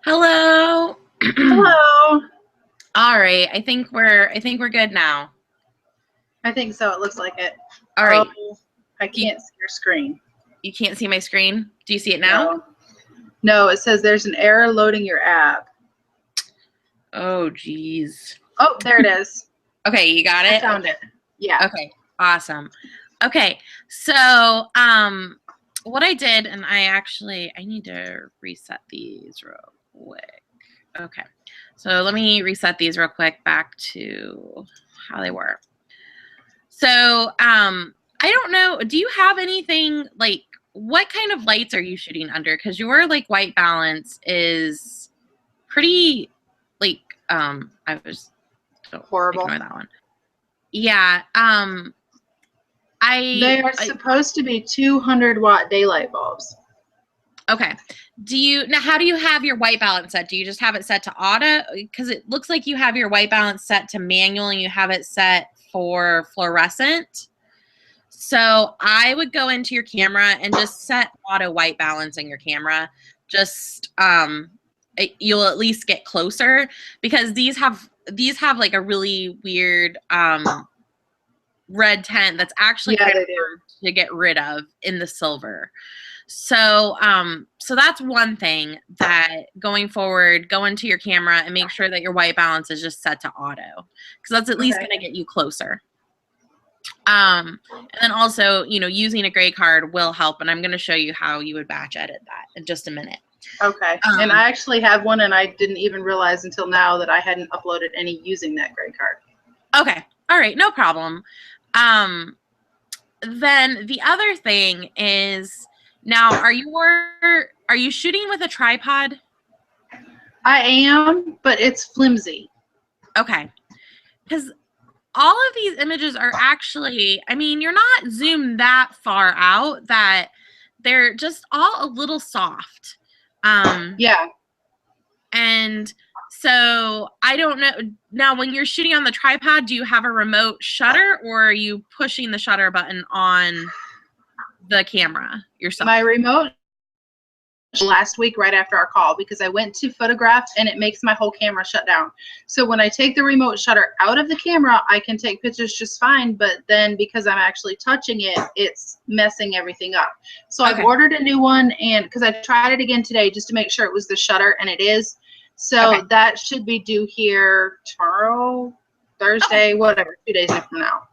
Hello. Hello. All right. I think we're good now. I think so. It looks like it. All Oh, right. I You, can't see your screen. you can't see my screen. Do you see it now? No. No, it says there's an error loading your app. Oh, geez. Oh, there it is. Okay, you got I it? found it. Yeah. Okay. Awesome. Okay. So, what I did, and I need to reset these real quick. Okay. So let me reset these real quick back to how they were. So, I don't know. Do you have anything like what kind of lights are you shooting under? Because your like white balance is pretty like I was don't Horrible. ignore that one. Yeah. They are I supposed to be 200-watt daylight bulbs. okay. How do you have your white balance set? Do you just have it set to auto? Because it looks like you have your white balance set to manual and you have it set for fluorescent. So I would go into your camera and just set auto white balance in your camera. Just you'll at least get closer because these have like a really weird red tint that's actually Yeah, kind of they do. hard to get rid of in the silver. So that's one thing that going forward, go into your camera and make sure that your white balance is just set to auto because that's at least Okay. going to get you closer. And then also, using a gray card will help, and I'm going to show you how you would batch edit that in just a minute. Okay. And I actually have one, and I didn't even realize until now that I hadn't uploaded any using that gray card. Okay. All right. No problem. Then the other thing is now, are you shooting with a tripod? I am, but it's flimsy. Okay. Because all of these images are actually, I mean, you're not zoomed that far out that they're just all a little soft. Yeah. And so I don't know. Now, when you're shooting on the tripod, do you have a remote shutter or are you pushing the shutter button on the camera yourself? My remote last week right after our call because I went to photograph and it makes my whole camera shut down. So when I take the remote shutter out of the camera, I can take pictures just fine, but then because I'm actually touching it, it's messing everything up. So Okay. I've ordered a new one, and because I tried it again today just to make sure it was the shutter, and it is. So Okay. that should be due here tomorrow, Thursday, whatever, 2 days from now.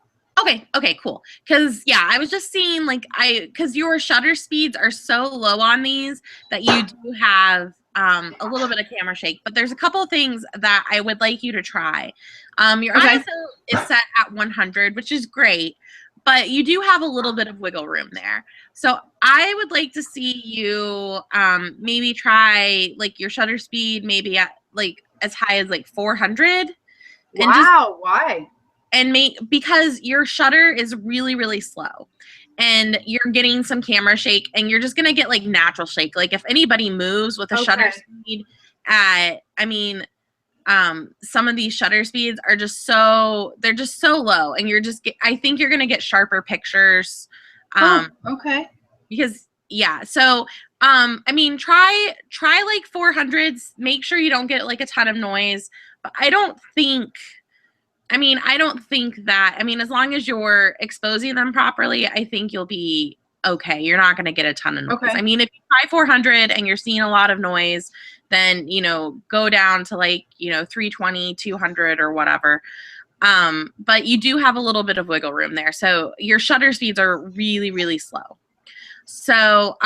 Okay, cool. Because yeah, I was just seeing because your shutter speeds are so low on these that you do have a little bit of camera shake. But there's a couple of things that I would like you to try. Your Okay. ISO is set at 100, which is great, but you do have a little bit of wiggle room there. So I would like to see you maybe try like your shutter speed maybe at like as high as like 400. And just Wow, why? and because your shutter is really really slow and you're getting some camera shake and you're just gonna get like natural shake. Like if anybody moves with a shutter speed at some of these shutter speeds are just they're just so low and I think you're gonna get sharper pictures Okay. because yeah. So I mean try like 400s. Make sure you don't get like a ton of noise, but I don't think that, as long as you're exposing them properly, I think you'll be okay. You're not going to get a ton of noise. Okay. I mean, if you try 400 and you're seeing a lot of noise, then, go down to 320, 200 or whatever. But you do have a little bit of wiggle room there. So your shutter speeds are really, really slow. So,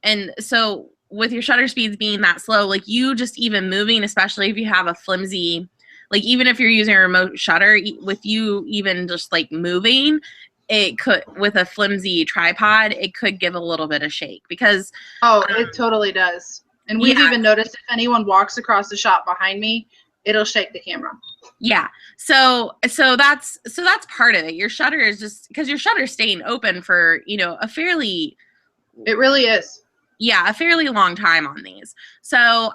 and so with your shutter speeds being that slow, like you just even moving, especially if you have a flimsy, like even if you're using a remote shutter, with you even just like moving, it could, with a flimsy tripod, it could give a little bit of shake because it totally does. And we've even noticed if anyone walks across the shop behind me, it'll shake the camera. Yeah. So that's part of it. Your shutter is just because your shutter's staying open for, a fairly It really is. Yeah, a fairly long time on these. So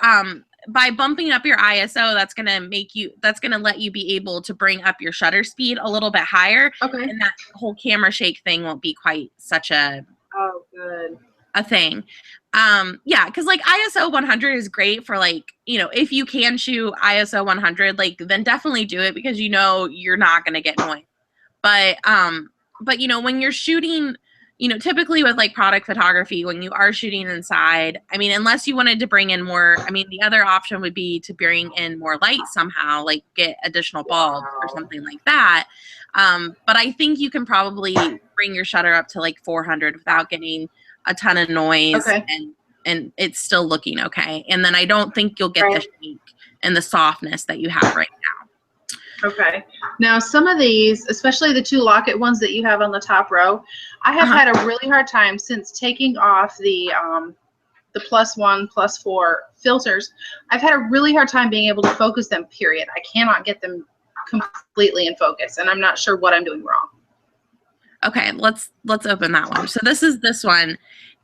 by bumping up your ISO, that's gonna let you be able to bring up your shutter speed a little bit higher. Okay. And that whole camera shake thing won't be quite such a Oh, good. a thing. Yeah, because like ISO 100 is great for like, you know, if you can shoot ISO 100, like then definitely do it because you know you're not gonna get noise. But you know, when you're shooting, you know, typically with like product photography, when you are shooting inside, I mean, unless you wanted to bring in more, I mean, the other option would be to bring in more light somehow, like get additional bulbs or something like that. But I think you can probably bring your shutter up to like 400 without getting a ton of noise, Okay. and it's still looking okay. And then I don't think you'll get the shake and the softness that you have right now. Okay. Now some of these, especially the 2 Locket ones that you have on the top row, I have had a really hard time since taking off the +1, +4 filters. I've had a really hard time being able to focus them, period. I cannot get them completely in focus, and I'm not sure what I'm doing wrong. Okay, let's open that one. So this is this one,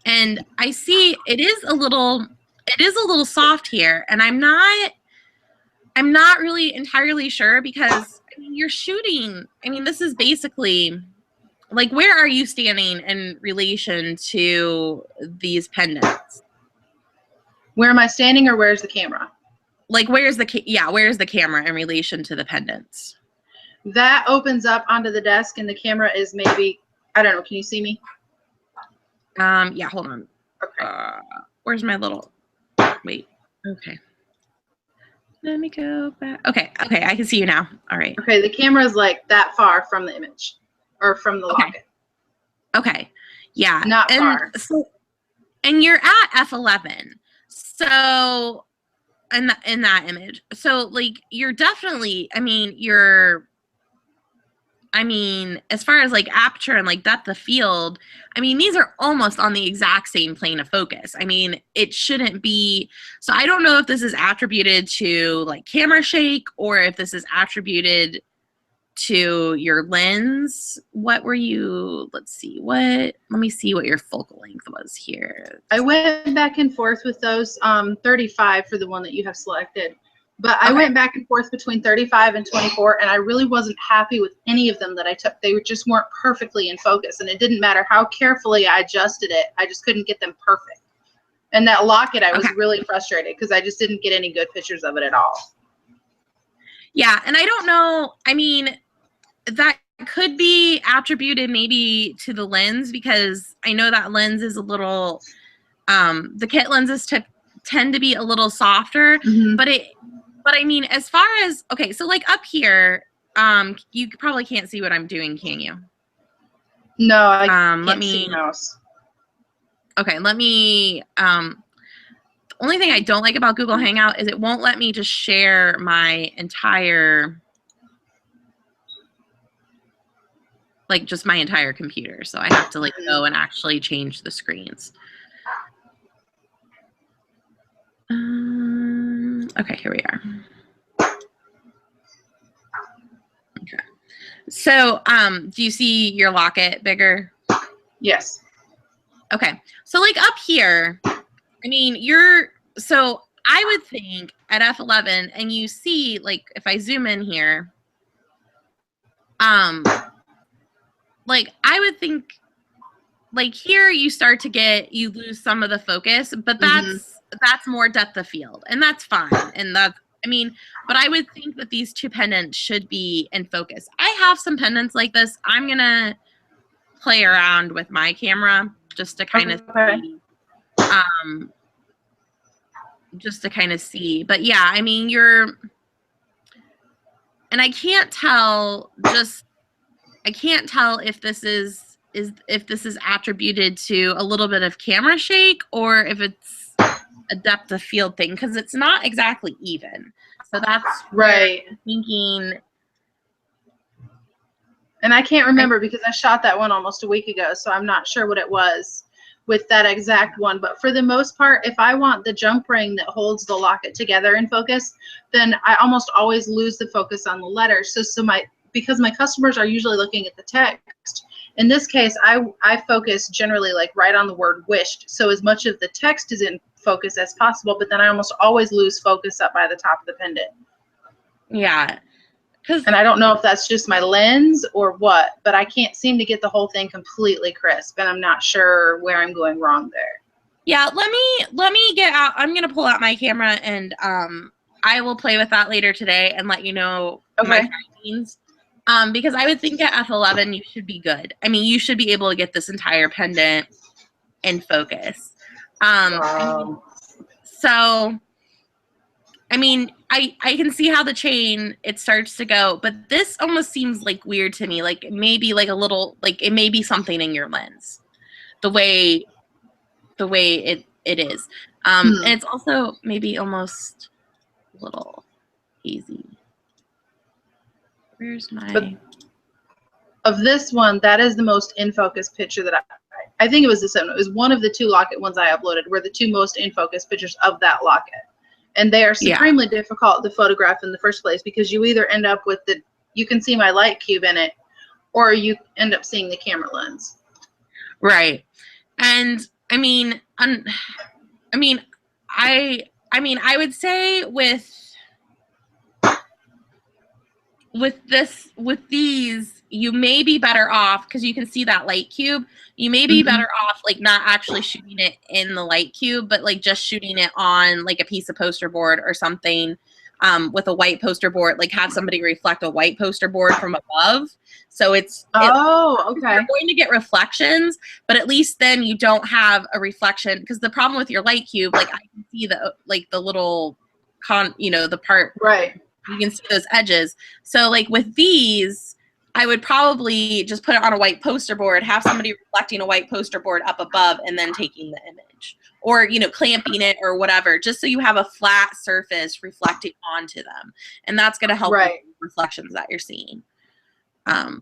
and I see it is a little soft here, and I'm not really entirely sure because I mean, you're shooting. I mean, this is basically like, where are you standing in relation to these pendants? Where am I standing, or where's the camera? Like, where's the camera in relation to the pendants? That opens up onto the desk, and the camera is maybe, I don't know, can you see me? Yeah, hold on. Okay. Where's my little, wait, okay. Let me go back. Okay, I can see you now. All right. Okay, the camera is like that far from the image, or from the Locket. Okay, yeah. Not far. So, and you're at f11. So, in that image, so like you're definitely, as far as like aperture and like depth of field, I mean, these are almost on the exact same plane of focus. I mean, it shouldn't be. So I don't know if this is attributed to like camera shake or if this is attributed to your lens. What were you, let me see what your focal length was here. I went back and forth with those 35 for the one that you have selected. But I went back and forth between 35 and 24, and I really wasn't happy with any of them that I took. They just weren't perfectly in focus, and it didn't matter how carefully I adjusted it. I just couldn't get them perfect. And that Locket, I was really frustrated because I just didn't get any good pictures of it at all. Yeah, and I don't know. I mean, that could be attributed maybe to the lens because I know that lens is a little, the kit lenses tend to be a little softer, but I mean, as far as, okay, so like up here, you probably can't see what I'm doing, can you? No, I can't see the mouse. Okay, let me, the only thing I don't like about Google Hangout is it won't let me just share my entire, like just my entire computer. So I have to like go and actually change the screens. Okay, here we are. Okay. So, do you see your Locket bigger? Yes. Okay. So like up here, I mean, so I would think at f11, and you see, like, if I zoom in here, like, I would think, like, here you start to you lose some of the focus, but that's more depth of field, and that's fine. And that's, I mean, but I would think that these 2 pendants should be in focus. I have some pendants like this. I'm going to play around with my camera just to kind of see. But yeah, I mean, and I can't tell if this is attributed to a little bit of camera shake or if it's a depth of field thing, because it's not exactly even. So that's right. Thinking. And I can't remember because I shot that one almost a week ago, so I'm not sure what it was with that exact one. But for the most part, if I want the jump ring that holds the Locket together in focus, then I almost always lose the focus on the letters. Because my customers are usually looking at the text. In this case, I focus generally like right on the word wished. So as much of the text is in focus as possible, but then I almost always lose focus up by the top of the pendant. Yeah. And I don't know if that's just my lens or what, but I can't seem to get the whole thing completely crisp, and I'm not sure where I'm going wrong there. Yeah, let me get out. I'm gonna pull out my camera and I will play with that later today and let you know my findings. Because I would think at f11 you should be good. I mean, you should be able to get this entire pendant in focus. So I mean, I can see how the chain, it starts to go, but this almost seems like weird to me. Like maybe like a little, like it may be something in your lens, the way it is. And it's also maybe almost a little hazy. Where's my... But of this one, that is the most in focus picture that I think it was this one. It was one of the 2 Locket ones I uploaded were the 2 most in focus pictures of that Locket. And they are supremely difficult to photograph in the first place because you either end up with you can see my light cube in it, or you end up seeing the camera lens. Right. And I mean, I would say with these, you may be better off because you can see that light cube. You may be better off like not actually shooting it in the light cube, but like just shooting it on like a piece of poster board or something, with a white poster board. Like have somebody reflect a white poster board from above. So okay. You're going to get reflections, but at least then you don't have a reflection, because the problem with your light cube, like I can see the little the part. Right. You can see those edges. So like with these, I would probably just put it on a white poster board, have somebody reflecting a white poster board up above and then taking the image, or, clamping it or whatever, just so you have a flat surface reflecting onto them. And that's going to help with the reflections that you're seeing. And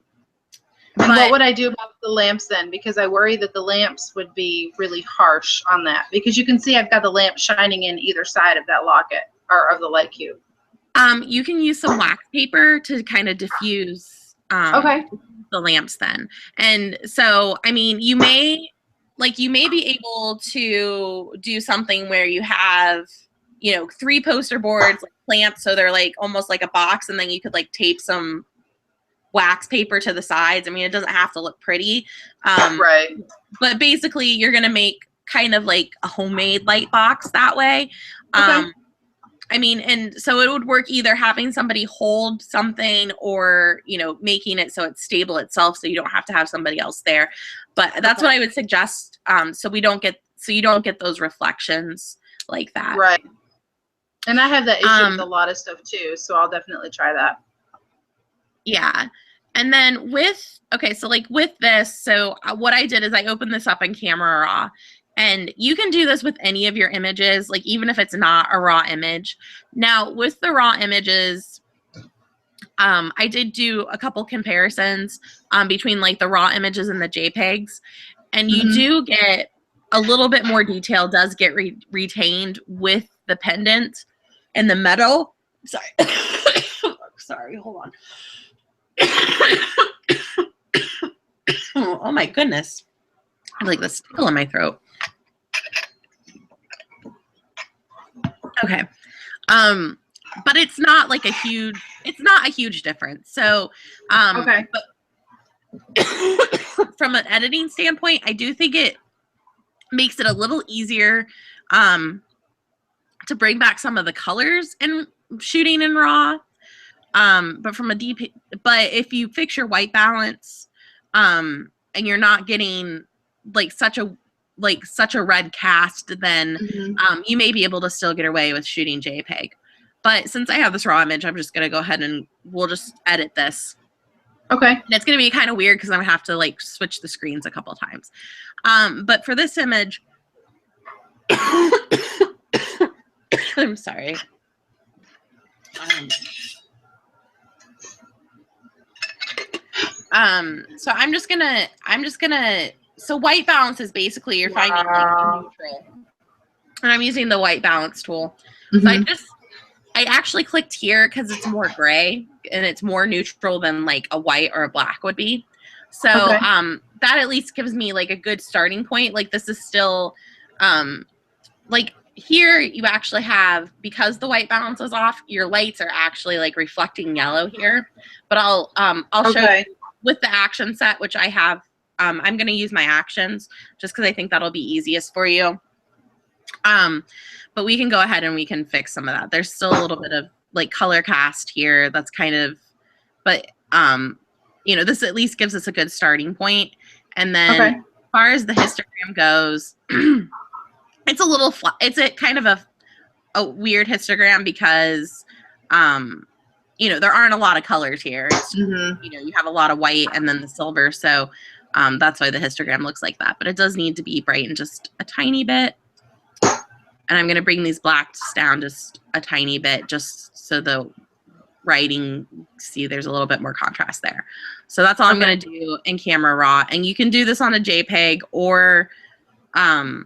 what would I do about the lamps then? Because I worry that the lamps would be really harsh on that, because you can see I've got the lamp shining in either side of that Locket or of the light cube. You can use some wax paper to kind of diffuse the lamps then. And so, I mean, you may be able to do something where you have, 3 poster boards like clamped, so they're like almost like a box, and then you could like tape some wax paper to the sides. I mean, it doesn't have to look pretty. But basically you're going to make kind of like a homemade light box that way. I mean, and so it would work either having somebody hold something or, making it so it's stable itself, so you don't have to have somebody else there. But that's what I would suggest. So you don't get those reflections like that. Right. And I have that issue with a lot of stuff too, so I'll definitely try that. Yeah. And then with this, so what I did is I opened this up in Camera Raw. And you can do this with any of your images, like even if it's not a raw image. Now, with the raw images, I did do a couple comparisons between like the raw images and the JPEGs. And you do get a little bit more detail does get retained with the pendant and the metal. Sorry. Sorry, hold on. Oh my goodness. I have like this tickle in my throat. Okay. But it's not like a huge difference. So, but from an editing standpoint, I do think it makes it a little easier, to bring back some of the colors in shooting in RAW. But if you fix your white balance, and you're not getting like such a red cast, then you may be able to still get away with shooting JPEG. But since I have this raw image, I'm just going to go ahead and we'll just edit this. Okay. And it's going to be kind of weird because I'm going to have to like switch the screens a couple times. But for this image, I'm sorry. So I'm just gonna, so white balance is basically you're finding like neutral. And I'm using the white balance tool. So I actually clicked here because it's more gray and it's more neutral than like a white or a black would be. So that at least gives me like a good starting point. Like this is still like here you actually have, because the white balance is off, your lights are actually like reflecting yellow here. But I'll show you with the action set, which I have. I'm going to use my actions just because I think that'll be easiest for you. But we can go ahead and we can fix some of that. There's still a little bit of like color cast here. That's kind of, but you know, this at least gives us a good starting point. And then as far as the histogram goes, it's a little, it's a kind of a weird histogram because, you know, there aren't a lot of colors here. It's, you know, you have a lot of white and then the silver. So that's why the histogram looks like that. But it does need to be brightened just a tiny bit. And I'm going to bring these blacks down just a tiny bit just so the writing, see, there's a little bit more contrast there. So that's all I'm going to do in Camera Raw. And you can do this on a JPEG or a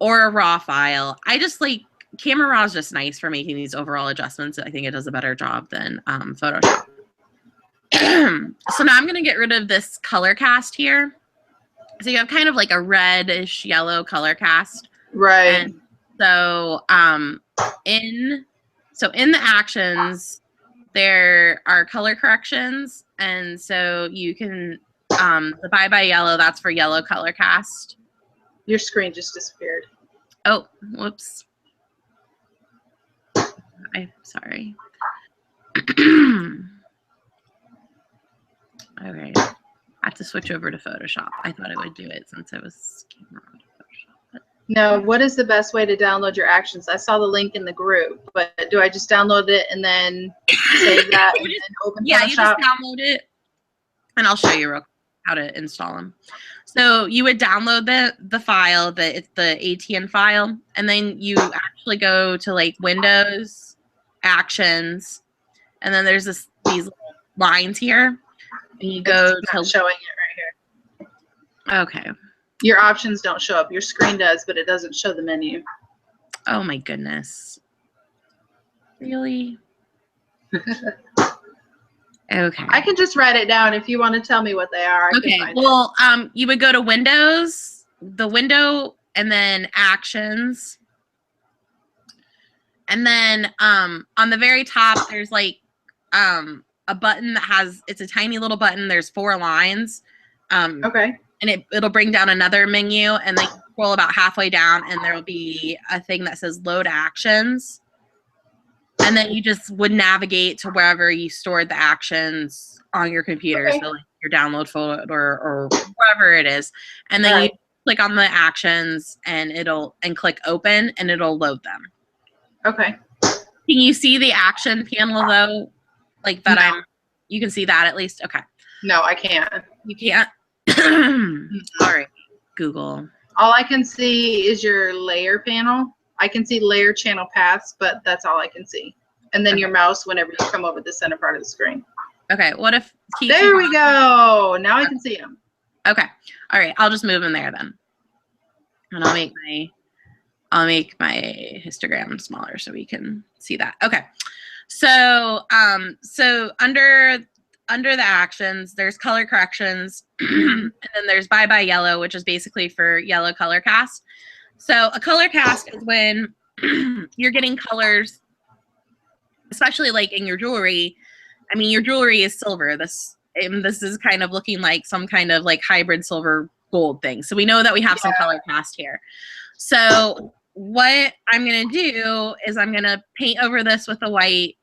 RAW file. I just like, Camera Raw is just nice for making these overall adjustments. I think it does a better job than Photoshop. So now I'm going to get rid of this color cast here. So you have kind of like a reddish yellow color cast. Right. And so in the actions, there are color corrections. And so you can, the bye bye yellow, that's for yellow color cast. Your screen just disappeared. Oh, whoops. I'm sorry. Okay. I have to switch over to Photoshop. I thought it would do it since it was Camera Raw to Photoshop. But no, what is the best way to download your actions? I saw the link in the group, but do I just download it and then save that and then open Photoshop? Yeah, you just download it, and I'll show you real quick how to install them. So you would download the file, it's the ATN file, and then you actually go to like Windows, Actions, and then there's these little lines here. And you go to showing it right here. Okay. Your options don't show up. Your screen does, but it doesn't show the menu. Oh my goodness. Really? Okay. I can just write it down if you want to tell me what they are. Okay. Well, you would go to Windows, the window, and then Actions. And then on the very top, there's like a button that has, it's a tiny little button. There's 4 lines. Okay. And it'll bring down another menu, and then you scroll about halfway down, and there'll be a thing that says Load Actions. And then you just would navigate to wherever you stored the actions on your computer. Okay. So like your download folder or wherever it is. And then you click on the actions and click open, and it'll load them. Okay. Can you see the action panel though? Like that No. You can see that at least? Okay. No, I can't. You can't? All right. Google. All I can see is your layer panel. I can see layer channel paths, but that's all I can see. And then your mouse whenever you come over the center part of the screen. Okay. What if... There we go. Now I can see them. Okay. All right. I'll just move them there then. And I'll make my histogram smaller so we can see that. Okay. So, so under the actions, there's color corrections, and then there's bye bye yellow, which is basically for yellow color cast. So a color cast is when you're getting colors, especially like in your jewelry. I mean, your jewelry is silver. This is kind of looking like some kind of like hybrid silver gold thing. So we know that we have some color cast here. So what I'm going to do is I'm going to paint over this with a white.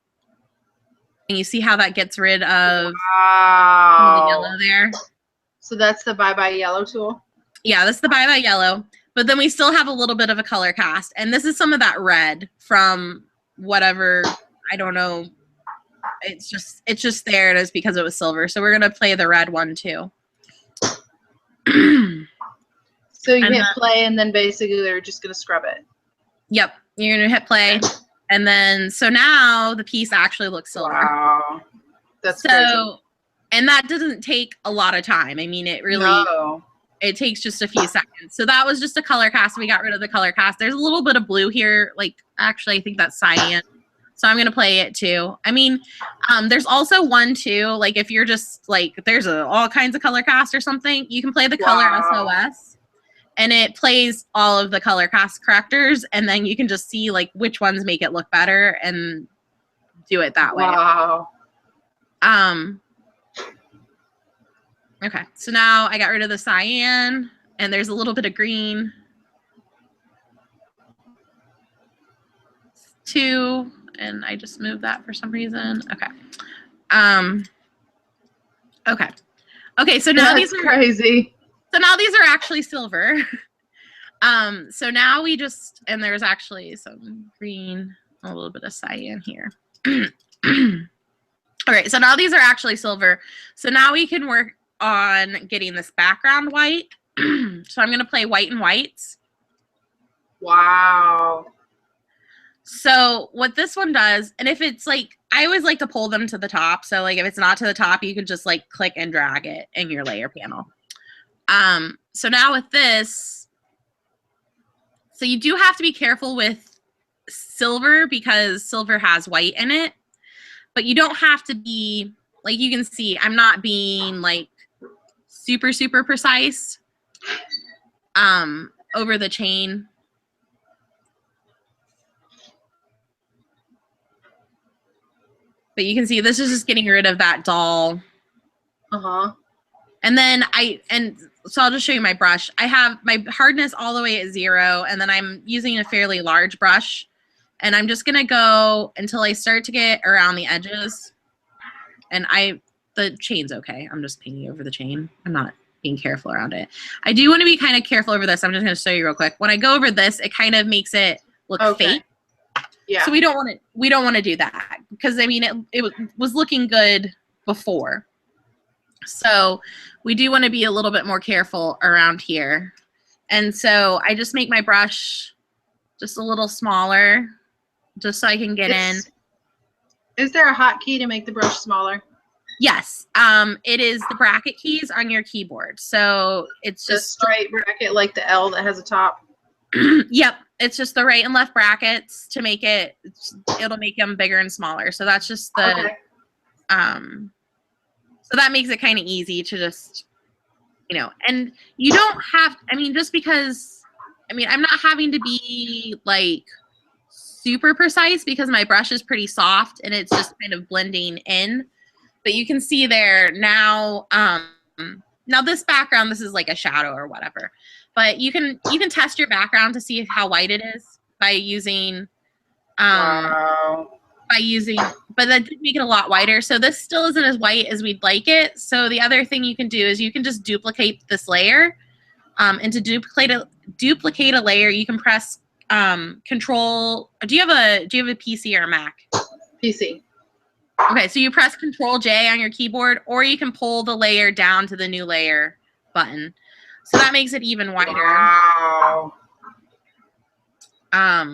And you see how that gets rid of the yellow there? So that's the bye bye yellow tool? Yeah, that's the bye bye yellow. But then we still have a little bit of a color cast. And this is some of that red from whatever, I don't know. It's just there. It is because it was silver. So we're going to play the red one too. So you hit play and then basically they're just going to scrub it. Yep. You're going to hit play. And then, so now the piece actually looks silver. Wow. That's crazy. And that doesn't take a lot of time. I mean, it really, it takes just a few seconds. So that was just a color cast. We got rid of the color cast. There's a little bit of blue here. Like, actually, I think that's cyan. So I'm going to play it too. I mean, there's also one too. Like if you're just like, there's all kinds of color cast or something, you can play the color SOS. and it plays all of the color cast correctors, and then you can just see like which ones make it look better and do it that way. Wow. Okay, so now I got rid of the cyan, and there's a little bit of green. 2, and I just moved that for some reason. Okay. Okay, so now That's these are crazy. So now these are actually silver. So now we just, and there's actually some green, a little bit of cyan here. All right, so now these are actually silver. So now we can work on getting this background white. So I'm going to play white and whites. Wow. So what this one does, and if it's like, I always like to pull them to the top. So like if it's not to the top, you can just like click and drag it in your layer panel. So now with this, so you do have to be careful with silver because silver has white in it, but you don't have to be, like you can see, I'm not being like super, super precise over the chain. But you can see this is just getting rid of that dull. Uh-huh. And then so I'll just show you my brush. I have my hardness all the way at 0, and then I'm using a fairly large brush. And I'm just gonna go until I start to get around the edges. And the chain's okay. I'm just painting over the chain. I'm not being careful around it. I do want to be kind of careful over this. I'm just gonna show you real quick. When I go over this, it kind of makes it look fake. Yeah. So we don't want to do that because I mean it was looking good before. So we do want to be a little bit more careful around here. And so I just make my brush just a little smaller just so I can get in. Is there a hotkey to make the brush smaller? Yes. It is the bracket keys on your keyboard. So it's The just straight bracket like the L that has a top? Yep. It's just the right and left brackets to make it, it'll make them bigger and smaller. So that's just the, so that makes it kind of easy to just, and you don't have, I mean, just because, I mean, I'm not having to be like super precise because my brush is pretty soft and it's just kind of blending in. But you can see there now, now this background, this is like a shadow or whatever. But you can test your background to see how white it is by using, but that did make it a lot whiter. So this still isn't as white as we'd like it. So the other thing you can do is you can just duplicate this layer. And to duplicate a layer, you can press Control. Do you have a PC or a Mac? PC. Okay, so you press Control J on your keyboard, or you can pull the layer down to the new layer button. So that makes it even whiter. Wow. I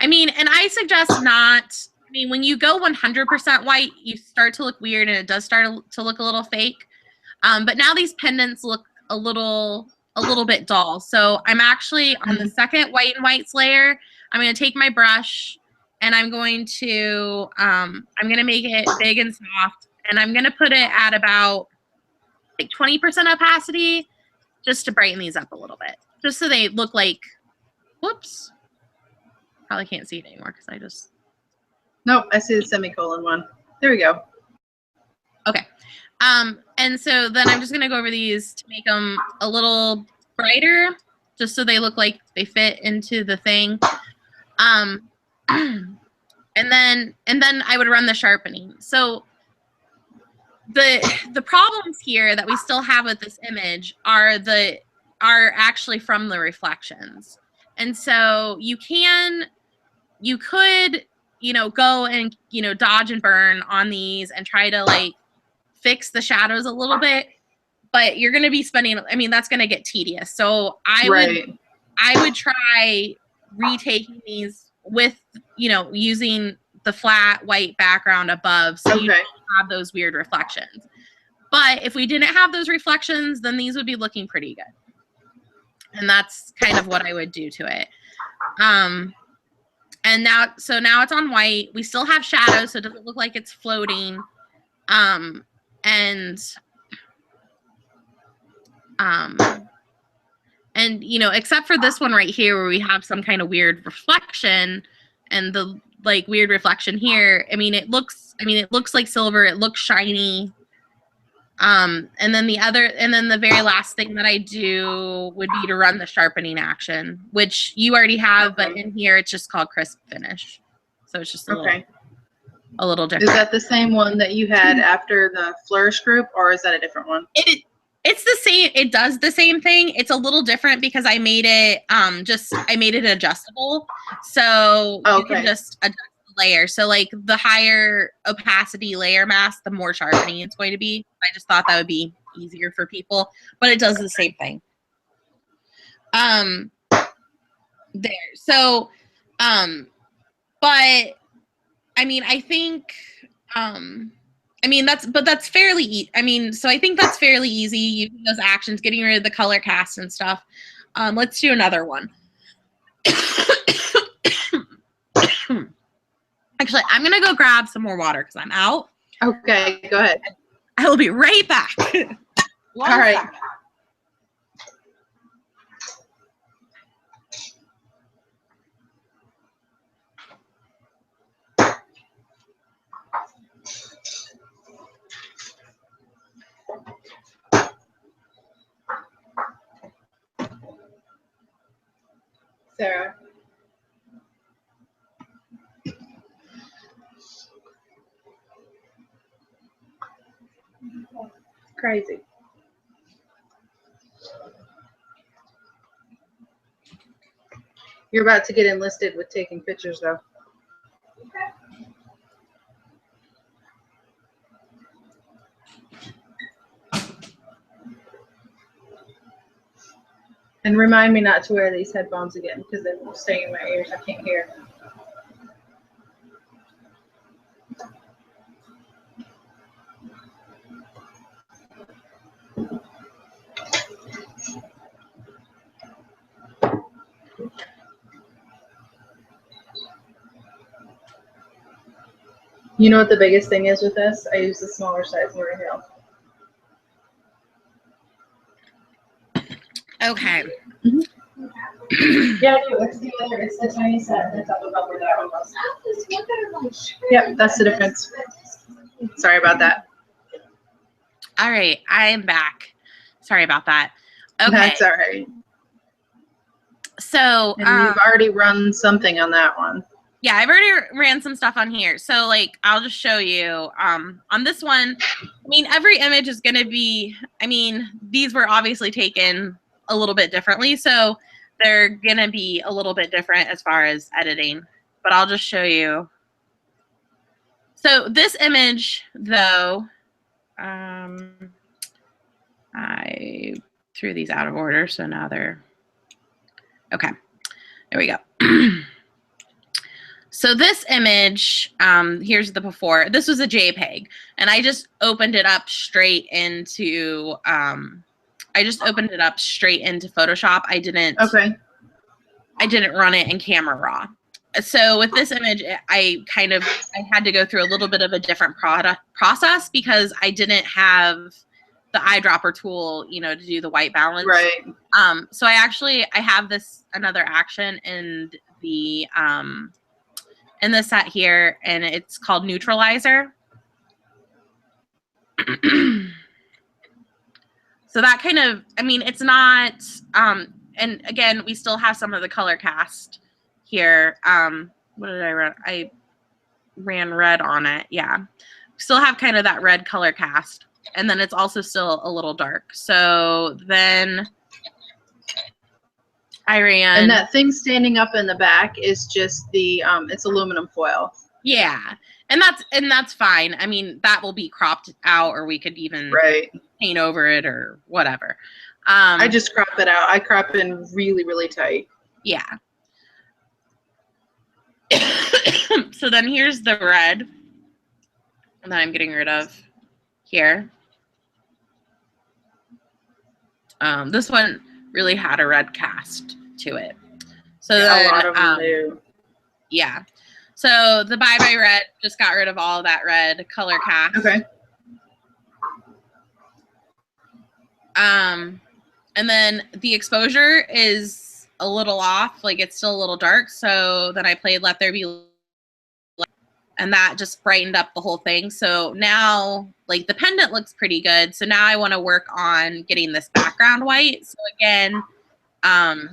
mean, and I suggest not, I mean, when you go 100% white, you start to look weird and it does start to look a little fake. But now these pendants look a little bit dull. So I'm actually on the second white and whites layer. I'm going to take my brush and I'm going to make it big and soft, and I'm going to put it at about like 20% opacity just to brighten these up a little bit, just so they look like, whoops, probably can't see it anymore because I just. Nope, I see the semicolon one. There we go. Okay. And so then I'm just going to go over these to make them a little brighter, just so they look like they fit into the thing. And then I would run the sharpening. So the problems here that we still have with this image are actually from the reflections. And so you could, go and, dodge and burn on these and try to like fix the shadows a little bit, but you're going to be spending, I mean, that's going to get tedious. So I would try retaking these with, using the flat white background above, so you don't have those weird reflections. But if we didn't have those reflections, then these would be looking pretty good. And that's kind of what I would do to it. And now it's on white. We still have shadows, so it doesn't look like it's floating. And, you know, except for this one right here where we have some kind of weird reflection and the like weird reflection here, I mean, it looks like silver. It looks shiny. And then the very last thing that I do would be to run the sharpening action, which you already have, but in here it's just called crisp finish. So it's just a little different. Is that the same one that you had after the Flourish group, or is that a different one? It's the same. It does the same thing. It's a little different because I made it I made it adjustable. So you can just adjust the layer. So like the higher opacity layer mask, the more sharpening it's going to be. I just thought that would be easier for people, but it does the same thing. There. So but I mean, I think that's fairly so I think that's fairly easy using those actions, getting rid of the color cast and stuff. Let's do another one. Actually, I'm going to go grab some more water because I'm out. Okay, go ahead. I will be right back. All right. Second. Sarah. Crazy. You're about to get enlisted with taking pictures, though. And remind me not to wear these headphones again because they will stay in my ears. I can't hear. You know what the biggest thing is with this? I use the smaller size L'Oreal. Okay. Mm-hmm. Yeah, it's the tiny set that's up above where that one was. Yep, that's the difference. Sorry about that. All right, I am back. Sorry about that. Okay. That's all right. So and you've already run something on that one. Yeah, I've already ran some stuff on here. So like, I'll just show you on this one. I mean, every image is going to be, these were obviously taken a little bit differently. So they're going to be a little bit different as far as editing, but I'll just show you. So this image though, I threw these out of order. So now they're, okay, there we go. So this image, here's the before. This was a JPEG, and I just opened it up straight into Photoshop. I didn't run it in Camera Raw. So with this image, I had to go through a little bit of a different process because I didn't have the eyedropper tool, to do the white balance. Right. So I have another action in the in the set here, and it's called Neutralizer. So that kind of, it's not, and again, we still have some of the color cast here. What did I run? I ran red on it. Yeah. Still have kind of that red color cast. And then it's also still a little dark. So then I ran. And that thing standing up in the back is just the it's aluminum foil. Yeah. And that's fine. That will be cropped out, or we could even paint over it or whatever. I just crop it out. I crop in really, really tight. Yeah. So then here's the red that I'm getting rid of here. This one really had a red cast to it. So then, a lot of them do. Yeah. So the Bye Bye Red just got rid of all of that red color cast. Okay. And then the exposure is a little off, like it's still a little dark. So then I played Let There Be Light, and that just brightened up the whole thing. So now like the pendant looks pretty good. So now I want to work on getting this background white. So again, I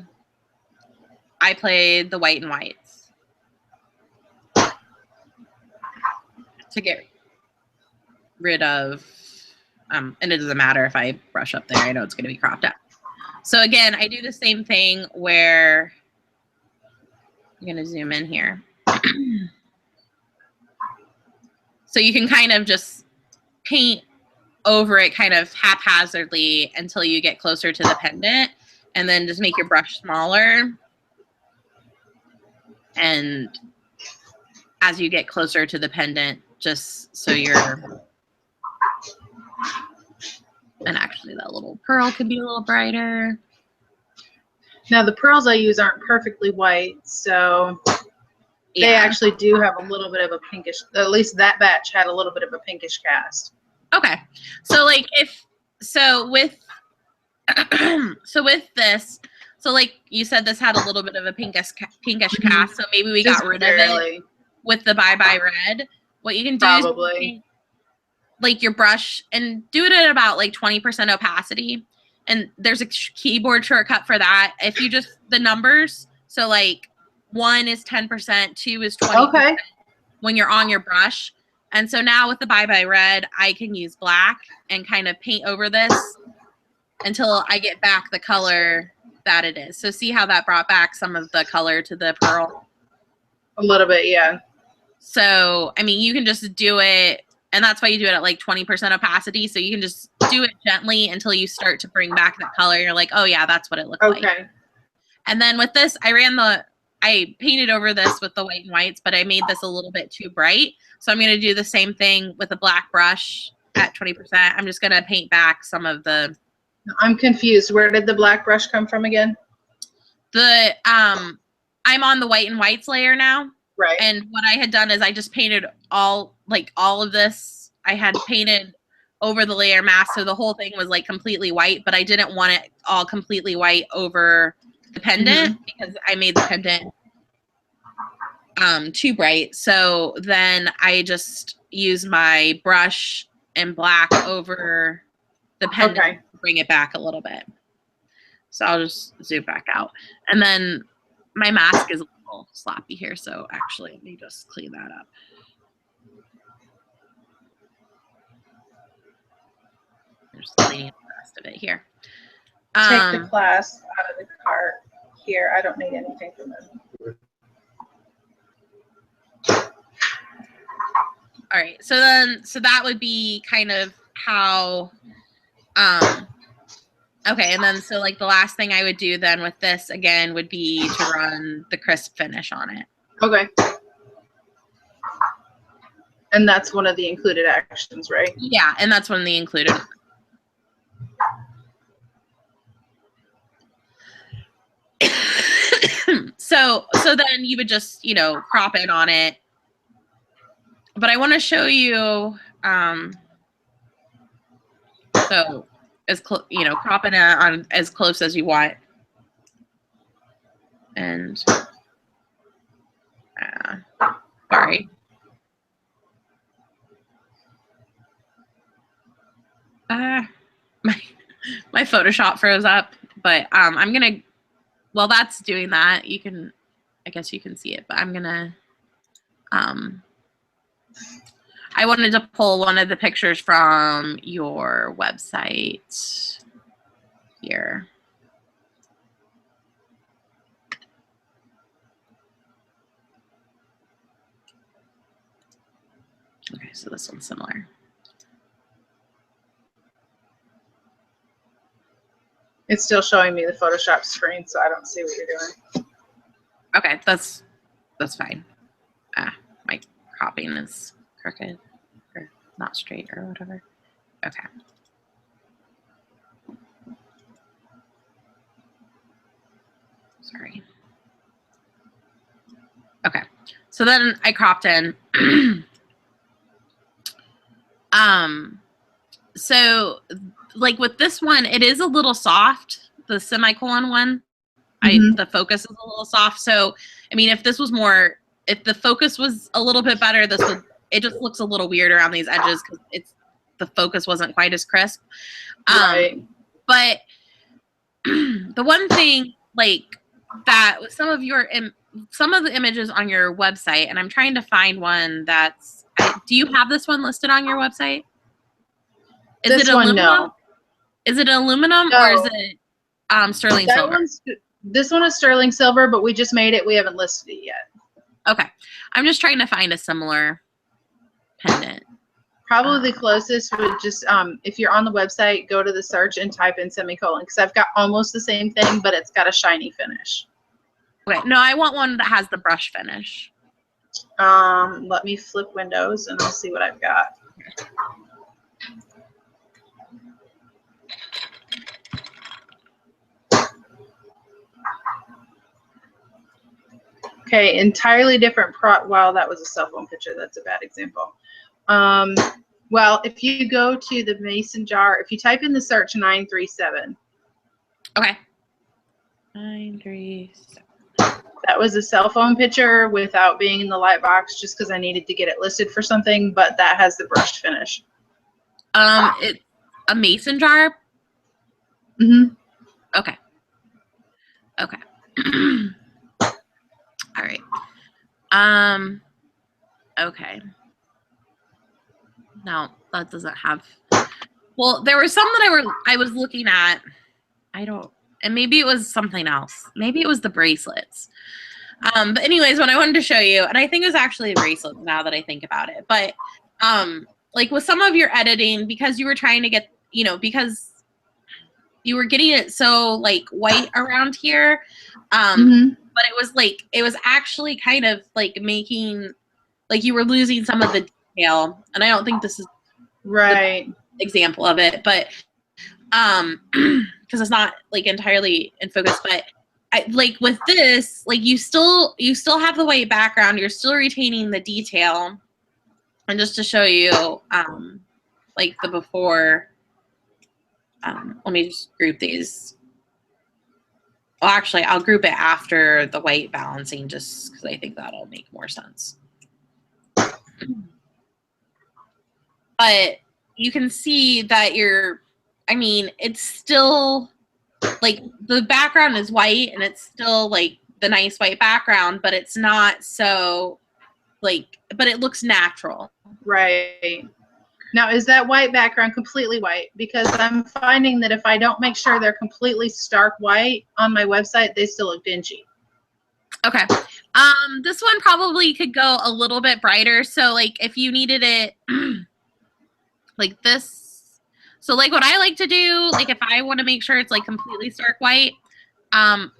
played the white and whites to get rid of, and it doesn't matter if I brush up there, I know it's going to be cropped out. So again, I do the same thing where I'm going to zoom in here. So you can kind of just paint over it kind of haphazardly until you get closer to the pendant, and then just make your brush smaller. And as you get closer to the pendant, just so you're, and actually that little pearl could be a little brighter. Now the pearls I use aren't perfectly white, so they actually do have a little bit of a pinkish, at least that batch had a little bit of a pinkish cast. Okay. So like with this, so like you said, this had a little bit of a pinkish cast, so maybe we got rid of it with the Bye Bye Red. What you can do is like your brush and do it at about like 20% opacity. And there's a keyboard shortcut for that. If you just, the numbers, so like 1 is 10%, 2 is 20% when you're on your brush. And so now with the Bye Bye Red, I can use black and kind of paint over this until I get back the color that it is. So see how that brought back some of the color to the pearl? A little bit, yeah. So, I mean, you can just do it, and that's why you do it at like 20% opacity. So you can just do it gently until you start to bring back that color. You're like, oh yeah, that's what it looked like. And then with this, I painted over this with the white and whites, but I made this a little bit too bright. So I'm going to do the same thing with a black brush at 20%. I'm just going to paint back some of the... I'm confused. Where did the black brush come from again? I'm on the white and whites layer now. Right. And what I had done is I just painted all of this. I had painted over the layer mask, so the whole thing was like completely white, but I didn't want it all completely white over the pendant because I made the pendant too bright. So then I just used my brush and black over the pendant to bring it back a little bit. So I'll just zoom back out. And then my mask is a little sloppy here, so actually let me just clean that up. Just cleaning the rest of it here. Take the class out of the cart here. I don't need anything from them. All right, so that would be kind of how, okay, and then so like the last thing I would do then with this again would be to run the crisp finish on it. Okay. And that's one of the included actions, right? Yeah, and that's one of the included. So then you would just, crop in on it. But I want to show you, so as cropping it on as close as you want. And sorry. My Photoshop froze up, but I'm gonna, while that's doing that, I guess you can see it, but I'm gonna, I wanted to pull one of the pictures from your website here. Okay, so this one's similar. It's still showing me the Photoshop screen, so I don't see what you're doing. Okay, that's fine. My copying is crooked or not straight or whatever. Okay. Sorry. Okay, so then I cropped in. So like with this one, it is a little soft the semicolon one, Mhm. the focus is a little soft. So, I mean, if the focus was a little bit better, it just looks a little weird around these edges because the focus wasn't quite as crisp. Right. But the one thing, like, that with some of the images on your website, and I'm trying to find one do you have this one listed on your website? Is This it one, aluminum? no. Is it aluminum No. or is it sterling silver? This one is sterling silver, but we just made it. We haven't listed it yet. Okay. I'm just trying to find a similar pendant. Probably the closest would just, if you're on the website, go to the search and type in semicolon, because I've got almost the same thing, but it's got a shiny finish. Okay. No, I want one that has the brush finish. Let me flip windows and I'll see what I've got. Okay, entirely different wow, that was a cell phone picture. That's a bad example. Well, if you go to the mason jar, if you type in the search 937. Okay. 937. That was a cell phone picture without being in the light box, just because I needed to get it listed for something, but that has the brushed finish. It's a mason jar? Mm-hmm. Okay. Okay. All right. Okay. No, that doesn't have. Well, there were some that I was looking at. And maybe it was something else. Maybe it was the bracelets. But anyways, what I wanted to show you, and I think it was actually a bracelet now that I think about it, but like with some of your editing, because you were trying to get, because you were getting it so like white around here, but it was actually kind of like making, like you were losing some of the detail, and I don't think this is right the example of it, but because it's not like entirely in focus, but like with this, like you still have the white background, you're still retaining the detail. And just to show you like the before, let me just group these. Well, actually, I'll group it after the white balancing just because I think that'll make more sense. But you can see that it's still like the background is white and it's still like the nice white background, but it's not so but it looks natural. Right. Now, is that white background completely white? Because I'm finding that if I don't make sure they're completely stark white on my website, they still look dingy. Okay. This one probably could go a little bit brighter. So like if you needed it like this. So like what I like to do, like if I want to make sure it's like completely stark white, I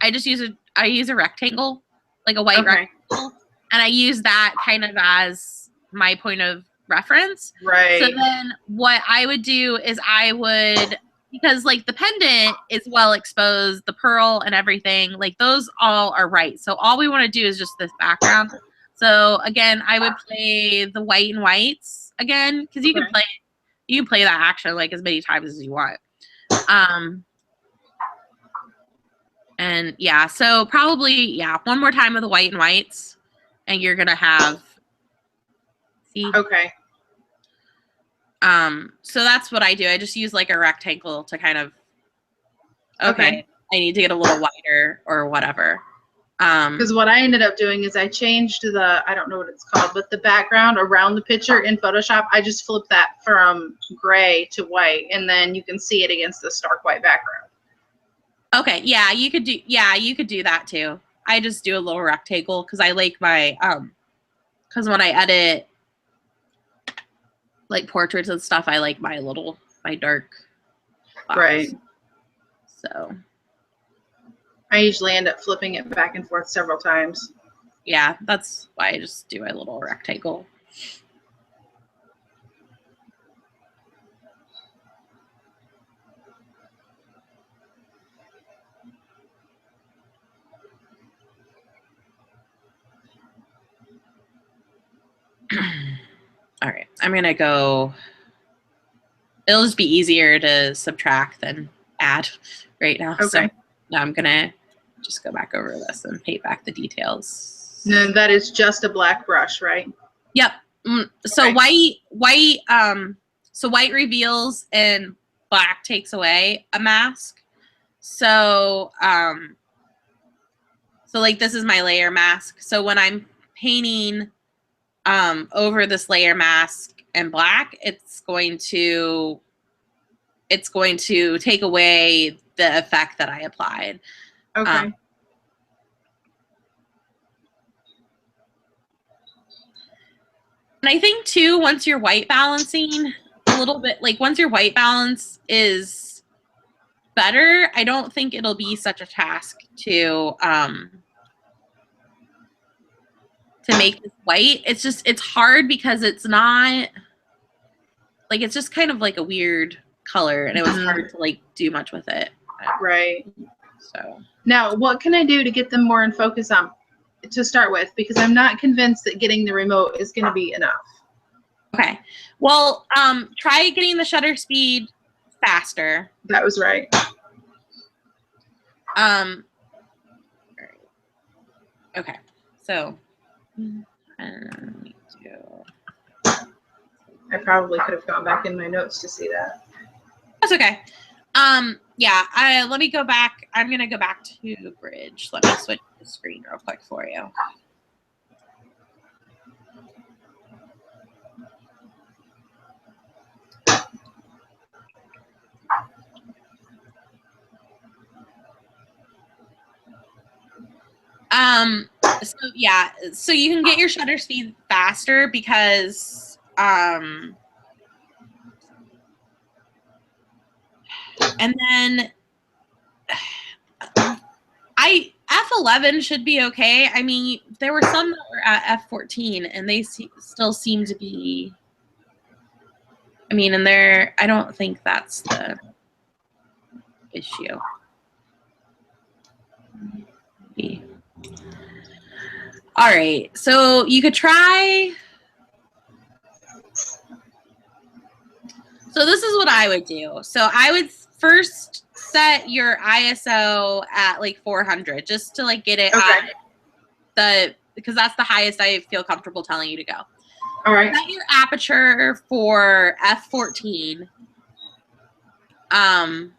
use a rectangle, like a white rectangle, and I use that kind of as my point of reference. Right. So then what I would do is because like the pendant is well exposed, the pearl and everything, like those all are right. So all we want to do is just this background. So again, I would play the white and whites again, because you can play that action like as many times as you want. And yeah, so probably, one more time with the white and whites, and you're gonna have, see? Okay. So that's what I do. I just use like a rectangle to kind of, okay. I need to get a little wider or whatever. Because what I ended up doing is I changed I don't know what it's called, but the background around the picture in Photoshop, I just flipped that from gray to white, and then you can see it against the stark white background. Okay, yeah, you could do that too. I just do a little rectangle because I like my, because when I edit like portraits and stuff, I like my dark box. Right. So I usually end up flipping it back and forth several times. Yeah, that's why I just do a little rectangle. All right, I'm gonna go. It'll just be easier to subtract than add right now. Okay. So Now I'm gonna just go back over this and paint back the details. And that is just a black brush, right? Yep. So Okay. white reveals and black takes away a mask. So so like this is my layer mask. So when I'm painting over this layer mask in black, it's going to take away the effect that I applied. Okay. And I think too, once you're white balancing a little bit, like once your white balance is better, I don't think it'll be such a task to make this white. It's just, it's hard because it's not, like, it's just kind of like a weird color, and it was hard to like do much with it. Right. So now, what can I do to get them more in focus on to start with? Because I'm not convinced that getting the remote is going to be enough. Okay. Well, try getting the shutter speed faster. That was right. Okay. So I probably could have gone back in my notes to see that. that's okay. Yeah, let me go back. I'm going to go back to Bridge. Let me switch the screen real quick for you. So yeah, so you can get your shutter speed faster because and then F11 should be okay. I mean, there were some that were at F14 and they still seem to be, I mean, and I don't think that's the issue. All right, so you could try. So this is what I would do. So I would first set your ISO at like 400 just to like get it at because that's the highest I feel comfortable telling you to go. All right. Set your aperture for F14. And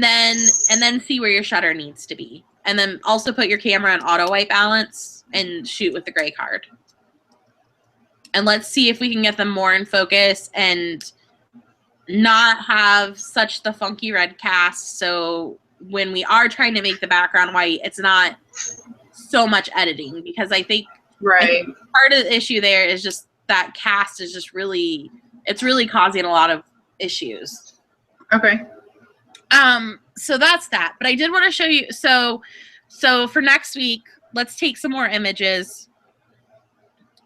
then see where your shutter needs to be. And then also put your camera on auto white balance and shoot with the gray card. And let's see if we can get them more in focus and not have such the funky red cast. So when we are trying to make the background white, it's not so much editing, because I think part of the issue there is just that cast is just really, it's really causing a lot of issues. Okay. So that's that. But I did want to show you. So for next week, let's take some more images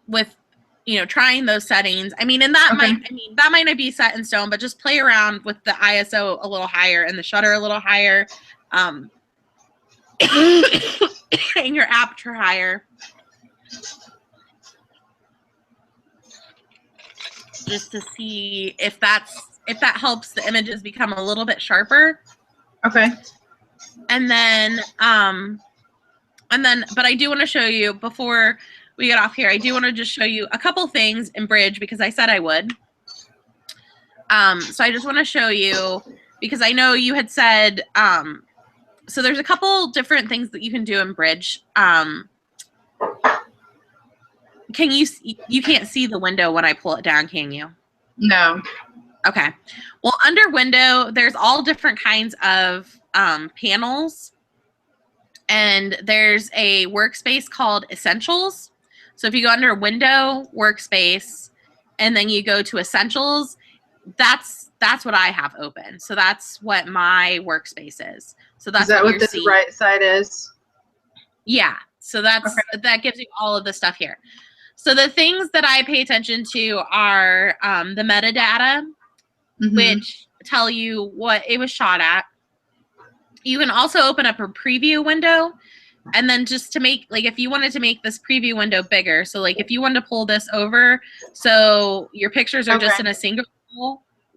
with, you know, trying those settings. I mean, and that that might not be set in stone, but just play around with the ISO a little higher and the shutter a little higher, and your aperture higher, just to see if that helps the images become a little bit sharper. Okay. And then, but I do want to show you before we get off here, I do want to just show you a couple things in Bridge because I said I would. So I just want to show you, because I know you had said, so there's a couple different things that you can do in Bridge. You can't see the window when I pull it down, can you? No. Okay. Well, under window, there's all different kinds of panels. And there's a workspace called Essentials. So if you go under Window, Workspace, and then you go to Essentials, that's what I have open. So that's what my workspace is. So that's what this right side is? Yeah. So that gives you all of the stuff here. So the things that I pay attention to are the metadata, which tell you what it was shot at. You can also open up a preview window, and then just to make, like, if you wanted to make this preview window bigger, so like if you wanted to pull this over so your pictures are just in a single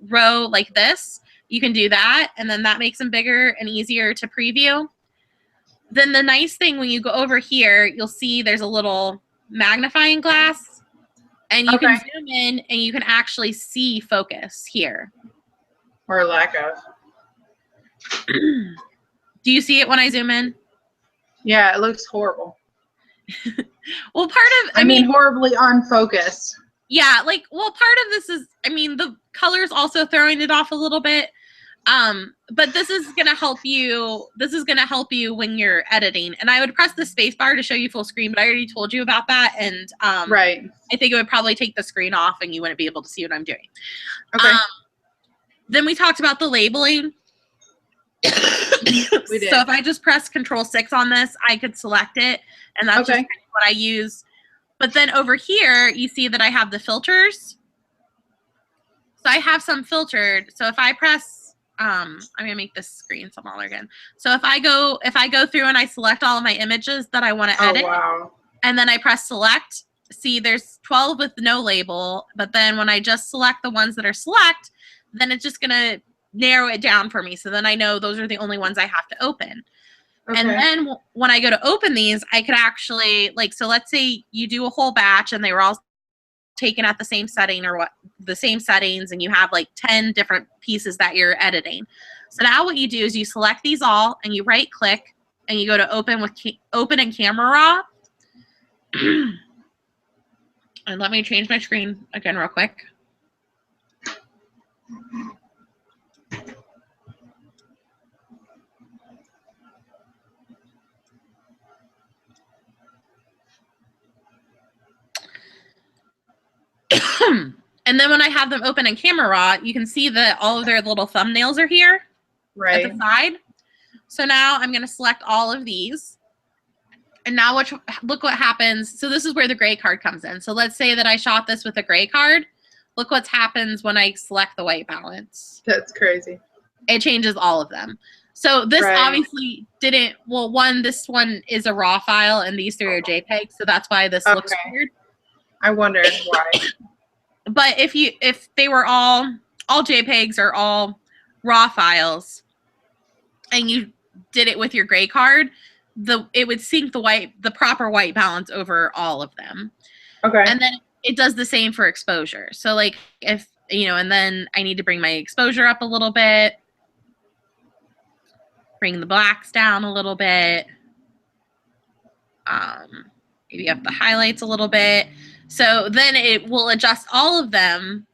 row like this, You can do that, and then that makes them bigger and easier to preview. Then the nice thing when you go over here, you'll see there's a little magnifying glass, and you can zoom in and you can actually see focus here. Or lack of. Do you see it when I zoom in? Yeah, it looks horrible. Well, part of, I mean, horribly unfocused. Yeah, like, well, part of this is, I mean, the color's also throwing it off a little bit. But this is going to help you. This is going to help you when you're editing. And I would press the space bar to show you full screen, but I already told you about that. And right. I think it would probably take the screen off and you wouldn't be able to see what I'm doing. Okay. Then we talked about the labeling. We did. So if I just press Control-6 on this, I could select it. And that's just kind of what I use. But then over here, you see that I have the filters. So I have some filtered. So if I press, I'm going to make this screen smaller again. So if I go through and I select all of my images that I want to edit, and then I press select, see there's 12 with no label. But then when I just select the ones that are select, then it's just going to narrow it down for me. So then I know those are the only ones I have to open. Okay. And then when I go to open these, I could actually, like, so let's say you do a whole batch and they were all taken at the same setting or the same settings, and you have like 10 different pieces that you're editing. So now what you do is you select these all and you right click and you go to open in Camera Raw. And let me change my screen again real quick. And then when I have them open in Camera Raw, you can see that all of their little thumbnails are here at the side. So now I'm going to select all of these. And now look what happens. So this is where the gray card comes in. So let's say that I shot this with a gray card. Look what happens when I select the white balance. That's crazy. It changes all of them. So this obviously didn't, well, this one is a RAW file and these three are JPEG. So that's why this looks weird. I wondered why. But if they were all JPEGs or all RAW files, and you did it with your gray card, it would sync the proper white balance over all of them. Okay. And then it does the same for exposure. So like if and then I need to bring my exposure up a little bit, bring the blacks down a little bit, maybe up the highlights a little bit. So then it will adjust all of them.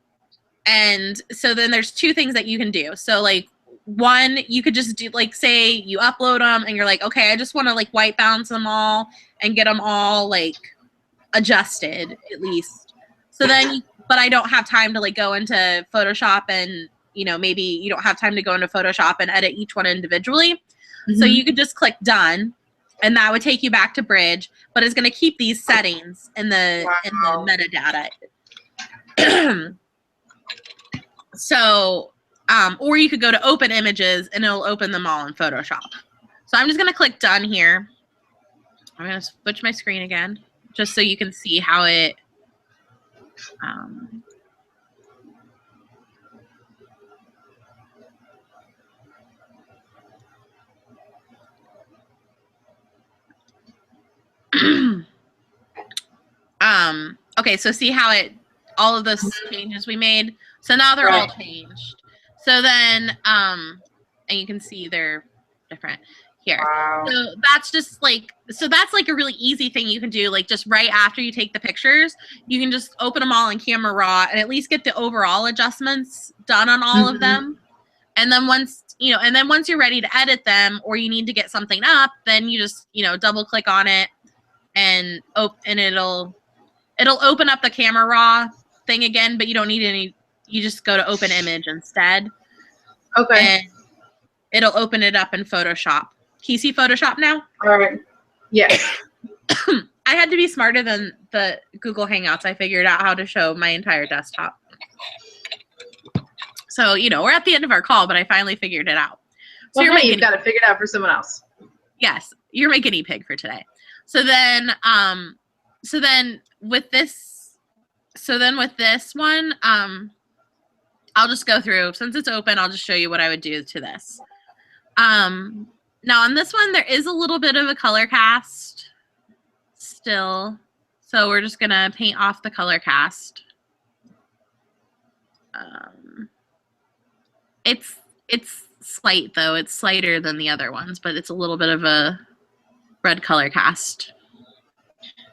And so then there's two things that you can do. So like one, you could just do, like, say you upload them and you're like, okay, I just want to like white balance them all and get them all like adjusted at least. So then, but I don't have time to like go into Photoshop and, maybe you don't have time to go into Photoshop and edit each one individually. Mm-hmm. So you could just click done. And that would take you back to Bridge, but it's going to keep these settings in the metadata. So, or you could go to Open Images, and it'll open them all in Photoshop. So I'm just going to click Done here. I'm going to switch my screen again, just so you can see how it. Okay, so see how all of those changes we made. So now they're all changed. So then, and you can see they're different here. Wow. So that's just like, that's like a really easy thing you can do. Like just right after you take the pictures, you can just open them all in Camera Raw and at least get the overall adjustments done on all of them. And then once you're ready to edit them or you need to get something up, then you just, double click on it and it'll open up the Camera Raw thing again, but you don't need any. You just go to Open Image instead. Okay. And it'll open it up in Photoshop. Can you see Photoshop now? All right. Yes. I had to be smarter than the Google Hangouts. I figured out how to show my entire desktop. So, we're at the end of our call, but I finally figured it out. So well, you've got to figure it out for someone else. Yes. You're my guinea pig for today. So then with this one, I'll just go through. Since it's open, I'll just show you what I would do to this. Now on this one, there is a little bit of a color cast still. So we're just going to paint off the color cast. It's slight though. It's slighter than the other ones, but it's a little bit of a red color cast.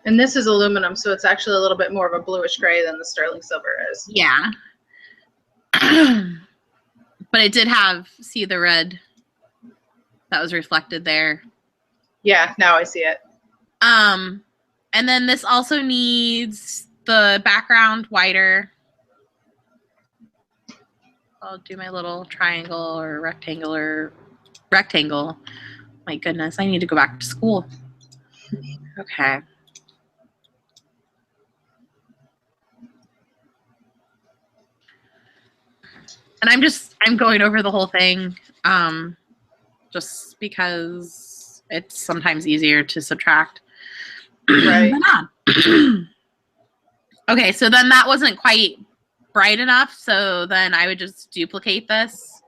And this is aluminum, so it's actually a little bit more of a bluish gray than the sterling silver is. Yeah. But it did have, see the red that was reflected there. Yeah, now I see it. And then this also needs the background wider. I'll do my little triangle or rectangle. My goodness, I need to go back to school. Okay. And I'm going over the whole thing just because it's sometimes easier to subtract. Right. Okay, so then that wasn't quite bright enough, so then I would just duplicate this.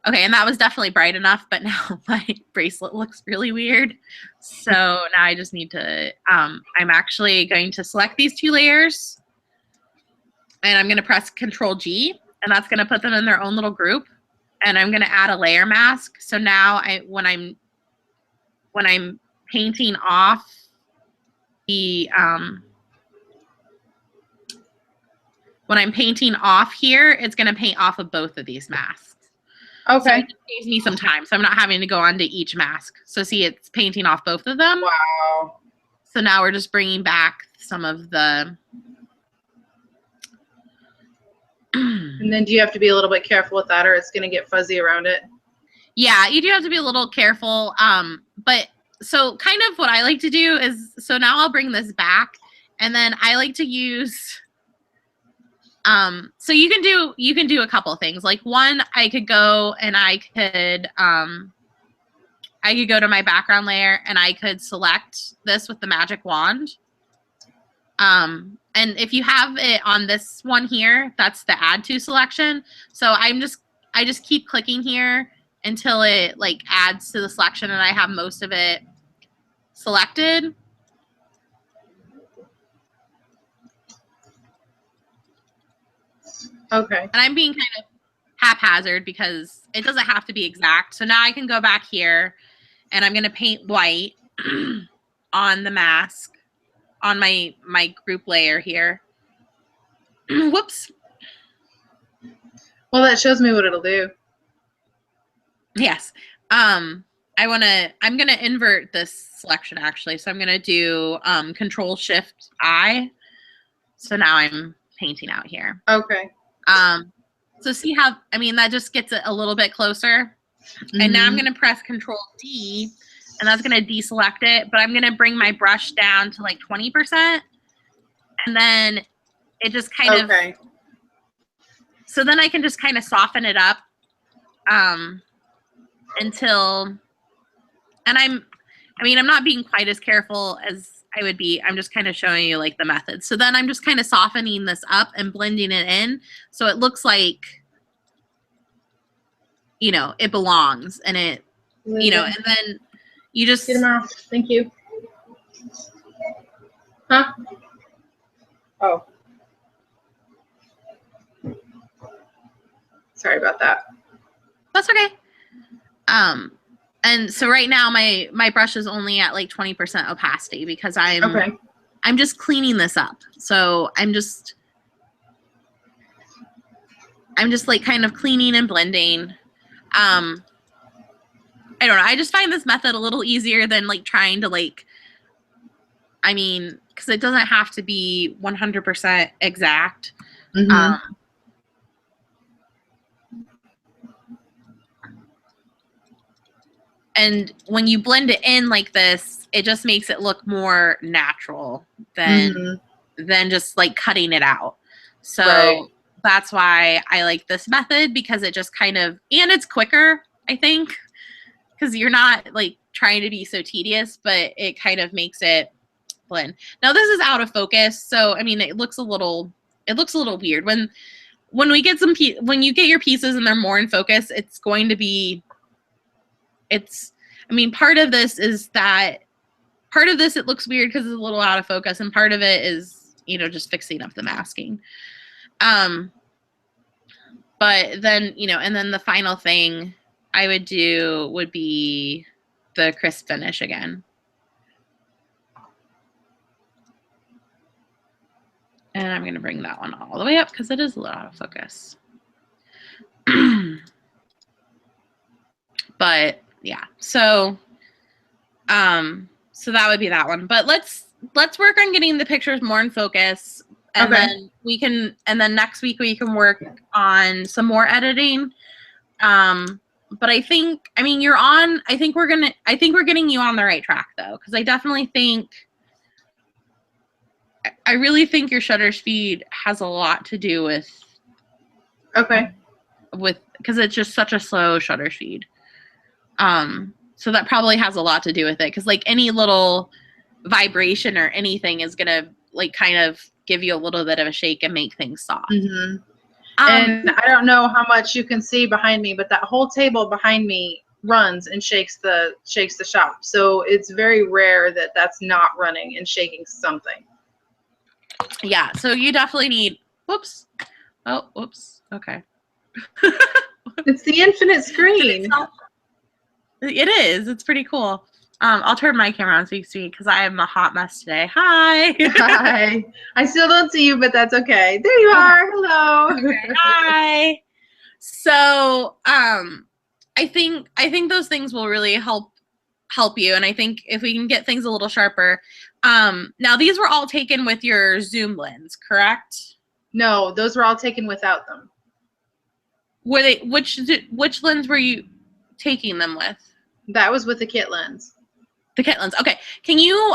Okay, and that was definitely bright enough, but now my bracelet looks really weird. So now I just need to, I'm actually going to select these two layers, and I'm going to press Control G, and that's going to put them in their own little group. And I'm going to add a layer mask. So now when I'm painting off the when I'm painting off here, it's going to paint off of both of these masks. Okay. So it saves me some time, so I'm not having to go onto each mask. So see, it's painting off both of them. Wow. So now we're just bringing back some of the. And then do you have to be a little bit careful with that, or it's going to get fuzzy around it? Yeah, you do have to be a little careful. But so kind of what I like to do is, so now I'll bring this back, and then I like to use. So you can do a couple things. Like one, I could go and I could go to my background layer and I could select this with the magic wand. And if you have it on this one here, that's the add to selection. So I just keep clicking here until it like adds to the selection and I have most of it selected. Okay. And I'm being kind of haphazard because it doesn't have to be exact. So now I can go back here and I'm going to paint white on the mask on my group layer here. Whoops. Well, that shows me what it'll do. Yes. I'm going to invert this selection actually. So I'm going to do Control Shift I. So now I'm painting out here. Okay. So see how, I mean, that just gets it a little bit closer. Mm-hmm. And now I'm going to press Control D and that's going to deselect it, but I'm going to bring my brush down to like 20%. And then it just kind of, so then I can just kind of soften it up until, and I'm not being quite as careful as I would be. I'm just kind of showing you like the method. So then I'm just kind of softening this up and blending it in. So it looks like, you know, it belongs and it, you know, and then you just. Get them off. Thank you. Huh? Oh. Sorry about that. That's okay. And so right now my brush is only at like 20% opacity because I'm just cleaning this up. So I'm just like kind of cleaning and blending. I don't know. I just find this method a little easier than like trying to like, I mean, because it doesn't have to be 100% exact. Mm-hmm. And when you blend it in like this, it just makes it look more natural than just like cutting it out. So that's why I like this method because it just kind of, and it's quicker, I think, because you're not like trying to be so tedious, but it kind of makes it blend. Now this is out of focus. So, I mean, it looks a little weird. when we get when you get your pieces and they're more in focus, it's going to be, I mean, part of this is that, part of this, it looks weird because it's a little out of focus, and part of it is, you know, just fixing up the masking. But then, you know, and then the final thing I would do would be the crisp finish again. And I'm going to bring that one all the way up because it is a little out of focus. But yeah, so that would be that one. But let's work on getting the pictures more in focus, and then we can, and then next week we can work on some more editing. But I think, I mean, I think we're getting you on the right track though, because I definitely think, I really think your shutter speed has a lot to do with, because it's just such a slow shutter speed. So that probably has a lot to do with it, because like any little vibration or anything is gonna like kind of give you a little bit of a shake and make things soft. Mm-hmm. And I don't know how much you can see behind me, but that whole table behind me runs and shakes the shop. So it's very rare that that's not running and shaking something. Yeah, so you definitely need, whoops. Oh, whoops. Okay. It's the infinite screen. It is. It's pretty cool. I'll turn my camera on so you can see, because I am a hot mess today. Hi. Hi. I still don't see you, but that's okay. There you are. Hello. Okay. Hi. So, I think those things will really help you, and I think if we can get things a little sharper. Now these were all taken with your zoom lens, correct? No, those were all taken without them. Were they, which lens were you taking them with? That was with the kit lens. The kit lens. Okay. Can you,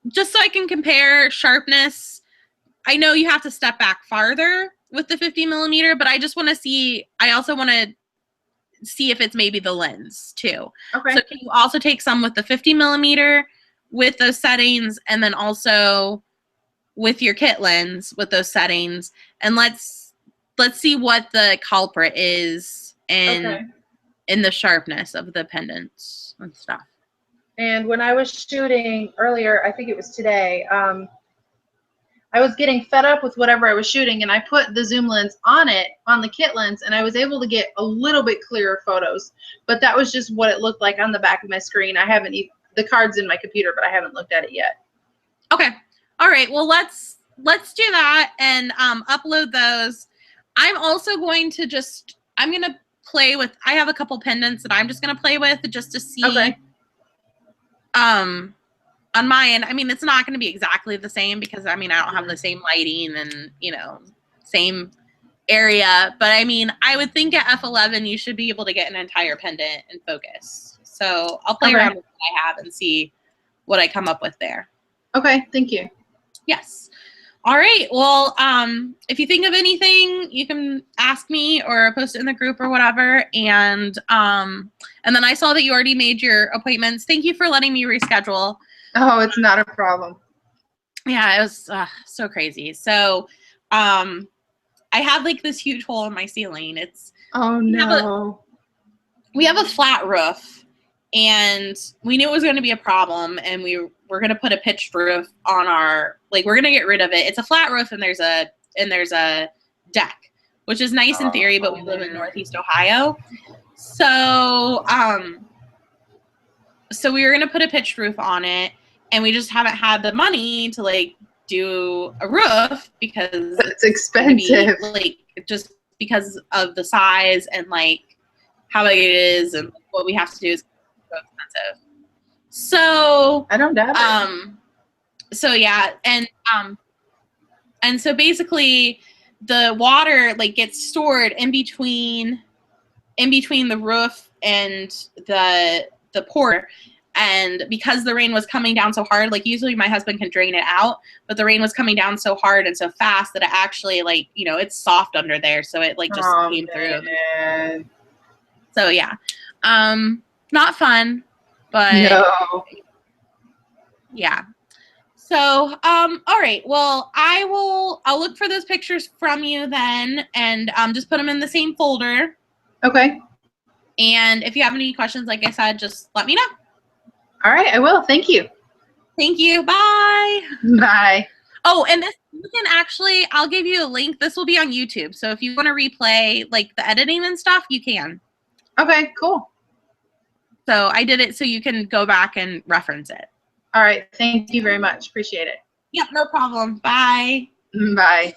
just so I can compare sharpness, I know you have to step back farther with the 50 millimeter, but I just want to see, I also want to see if it's maybe the lens too. Okay. So can you also take some with the 50 millimeter with those settings, and then also with your kit lens with those settings, and let's see what the culprit is in the sharpness of the pendants and stuff. And when I was shooting earlier, I think it was today, I was getting fed up with whatever I was shooting, and I put the zoom lens on the kit lens, and I was able to get a little bit clearer photos. But that was just what it looked like on the back of my screen. I haven't even, the card's in my computer, but I haven't looked at it yet. Okay. All right. Well, let's do that and upload those. I'm also going to I'm going to play with, I have a couple pendants that I'm just going to play with just to see. On my end, I mean, it's not going to be exactly the same because, I mean, I don't have the same lighting and, you know, same area. But, I mean, I would think at f11 you should be able to get an entire pendant in focus. So I'll play around with what I have and see what I come up with there. Okay, thank you. Yes. All right. Well, if you think of anything, you can ask me or post it in the group or whatever. And then I saw that you already made your appointments. Thank you for letting me reschedule. Oh, it's not a problem. Yeah, it was so crazy. So I have like this huge hole in my ceiling. It's we have a flat roof, and we knew it was going to be a problem, and we were going to put a pitched roof on our, like, we're going to get rid of it. It's a flat roof, and there's a deck, which is nice in theory, but we live in Northeast Ohio. So so we were going to put a pitched roof on it, and we just haven't had the money to like do a roof because it's expensive. Like, just because of the size and like how big it is and what we have to do is so expensive. So I don't doubt it. So yeah, and so basically the water like gets stored in between the roof and the pour. And because the rain was coming down so hard, like usually my husband can drain it out, but the rain was coming down so hard and so fast that it actually, like, you know, it's soft under there. So it like just came through. So yeah, not fun, but no. Yeah. All right. Well, I'll look for those pictures from you then, and just put them in the same folder. Okay. And if you have any questions, like I said, just let me know. All right, I will. Thank you. Thank you. Bye. Bye. Oh, and this, you can actually, I'll give you a link. This will be on YouTube. So if you want to replay like the editing and stuff, you can. Okay, cool. So I did it so you can go back and reference it. All right. Thank you very much. Appreciate it. Yep, no problem. Bye. Bye.